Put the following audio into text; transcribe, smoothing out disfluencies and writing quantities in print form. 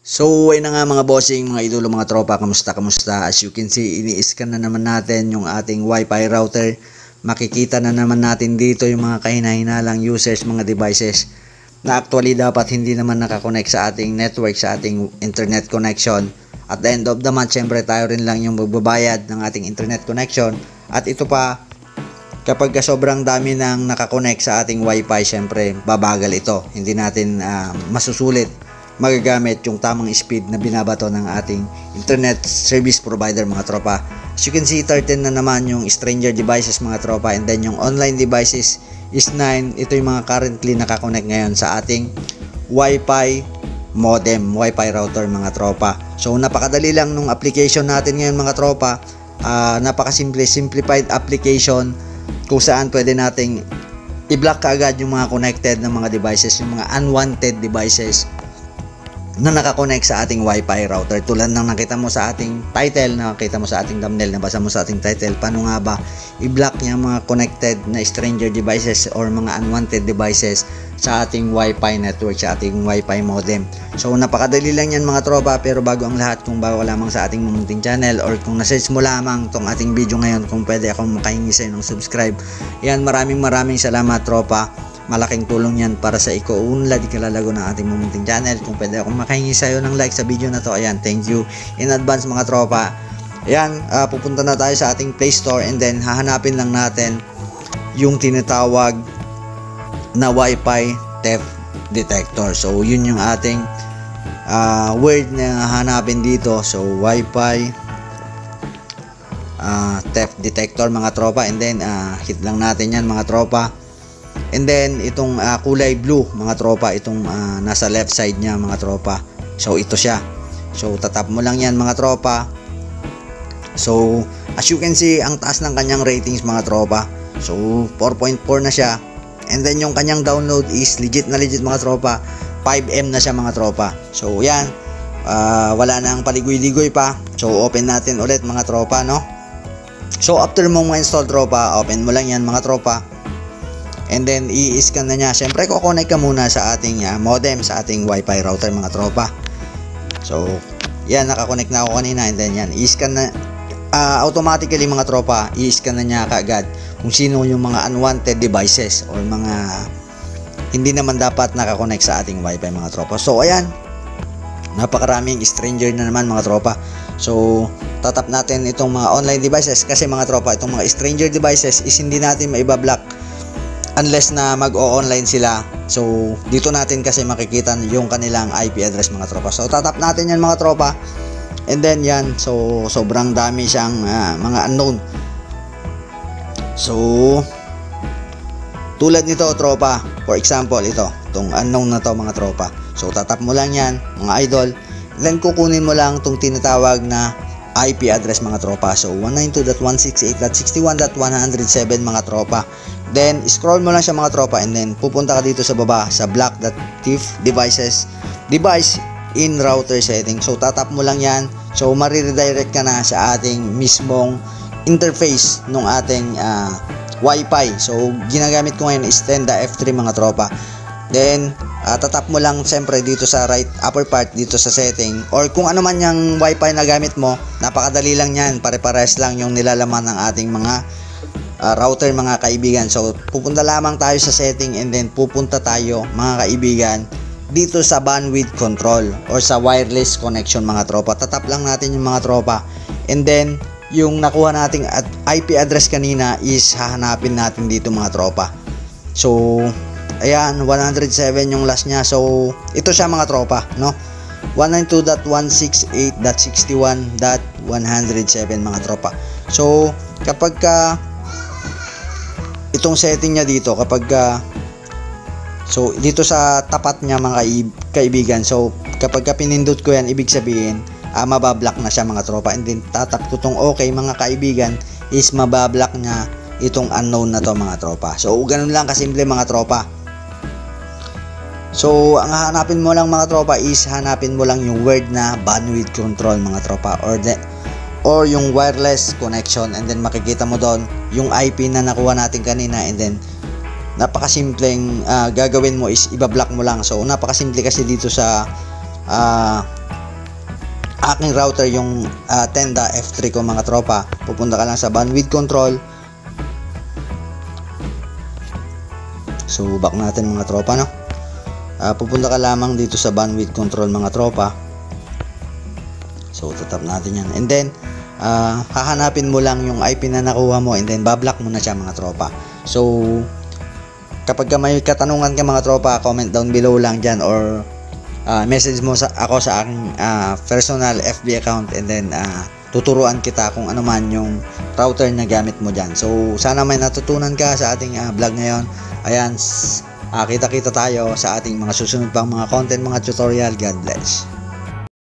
So, ayun na nga mga bossing, mga idolo, mga tropa, kamusta? As you can see, ini-scan na naman natin yung ating Wi-Fi router. Makikita na naman natin dito yung mga kahina-hinalang users, mga devices na actually dapat hindi naman nakakonect sa ating network, sa ating internet connection. At the end of the month, syempre tayo rin lang yung magbabayad ng ating internet connection. At ito pa, kapag sobrang dami nang nakakonect sa ating Wi-Fi, syempre babagal ito. Hindi natin masusulit magagamit yung tamang speed na binabato ng ating internet service provider, mga tropa. As you can see, 13 na naman yung stranger devices, mga tropa, and then yung online devices is 9. Ito yung mga currently nakakonect ngayon sa ating Wi-Fi modem, Wi-Fi router, mga tropa. So napakadali lang nung application natin ngayon, mga tropa. Napakasimple, simplified application kung saan pwede nating i-block kaagad yung mga connected na mga devices, yung mga unwanted devices na nakakonect sa ating Wi-Fi router. Tulad ng nakita mo sa ating title, nakita mo sa ating thumbnail, nabasa mo sa ating title, paano nga ba i-block yung mga connected na stranger devices or mga unwanted devices sa ating Wi-Fi network, sa ating Wi-Fi modem. So napakadali lang yan, mga tropa, pero bago ang lahat, kung bago lamang sa ating munting channel or kung na-search mo lamang tong ating video ngayon, kung pwede akong makahingi sa'yo ng subscribe, yan, maraming salamat, tropa. Malaking tulong yan para sa iko-unlad ikalalago ng ating munting channel. Kung pwede akong makahingi sa'yo ng like sa video na to, ayan, thank you in advance, mga tropa. Ayan, pupunta na tayo sa ating Play Store, and then hahanapin lang natin yung tinatawag na Wi-Fi theft detector. So yun yung ating word na hahanapin dito. So Wi-Fi theft detector, mga tropa, and then hit lang natin yan, mga tropa. And then itong kulay blue, mga tropa, itong nasa left side niya, mga tropa. So ito siya. So tatap mo lang yan, mga tropa. So as you can see, ang taas ng kanyang ratings, mga tropa. So 4.4 na siya. And then yung kanyang download is legit, mga tropa. 5M na siya, mga tropa. So yan, wala na ang paligoy-ligoy pa. So open natin ulit, mga tropa, no? So after mong ma-install, tropa, open mo lang yan, mga tropa. And then i-scan na niya. Siyempre kukonect ka muna sa ating modem, sa ating Wi-Fi router, mga tropa. So yan, nakakonect na ako kanina. And then yan, i-scan na automatically, mga tropa. I-scan na niya kaagad kung sino yung mga unwanted devices or mga hindi naman dapat nakakonect sa ating Wi-Fi, mga tropa. So ayan, napakaraming stranger na naman, mga tropa. So tatap natin itong mga online devices, kasi, mga tropa, itong mga stranger devices is hindi natin maibablock unless na mag-o-online sila. So dito natin kasi makikita yung kanilang IP address, mga tropa. So tatap natin yan, mga tropa. And then yan, so sobrang dami siyang mga unknown. So tulad nito, tropa, for example, itong unknown na to, mga tropa. So tatap mo lang yan, mga idol. Then kukunin mo lang itong tinatawag na IP address, mga tropa. So 192.168.61.107, mga tropa. Then scroll mo lang siya, mga tropa, and then pupunta ka dito sa baba sa block.thief device in router setting. So tatap mo lang yan. So mariredirect ka na sa ating mismong interface ng ating Wi-Fi. So ginagamit ko ngayon is Tenda F3, mga tropa. Then tatap mo lang siyempre dito sa right upper part, dito sa setting, or kung ano man yung Wi-Fi na gamit mo. Napakadali lang yan, pare-pares lang yung nilalaman ng ating mga router, mga kaibigan. So pupunta lamang tayo sa setting, and then pupunta tayo, mga kaibigan, dito sa bandwidth control or sa wireless connection, mga tropa. Tatap lang natin yung, mga tropa, and then yung nakuha nating IP address kanina is hahanapin natin dito, mga tropa. So ayan, 107 yung last nya. So ito siya, mga tropa, no? 192.168.61.107, mga tropa. So kapag itong setting niya dito, kapag so dito sa tapat niya, mga kaibigan, so kapag pinindot ko yan, ibig sabihin mabablock na siya, mga tropa. And then tatap ko tong okay, mga kaibigan, is mabablock niya itong unknown na to, mga tropa. So ganun lang kasimple, mga tropa. So ang hanapin mo lang, mga tropa, is hanapin mo lang yung word na bandwidth control, mga tropa, or yung wireless connection, and then makikita mo doon yung IP na nakuha natin kanina. And then napakasimpleng gagawin mo is ibablock mo lang. So napakasimple kasi dito sa aking router yung Tenda F3 ko mga tropa, pupunta ka lang sa bandwidth control. So back natin mga tropa, no? Pupunta ka lamang dito sa bandwidth control mga tropa. So tatap natin yan, and then hahanapin mo lang yung IP na nakuha mo, and then bablock mo na siya mga tropa. So kapag may katanungan ka mga tropa, comment down below lang dyan, or message mo ako sa aking personal FB account, and then tuturuan kita kung ano man yung router na gamit mo dyan. So sana may natutunan ka sa ating vlog ngayon. Ayan, kita-kita tayo sa ating mga susunod pang mga content, mga tutorial. God bless.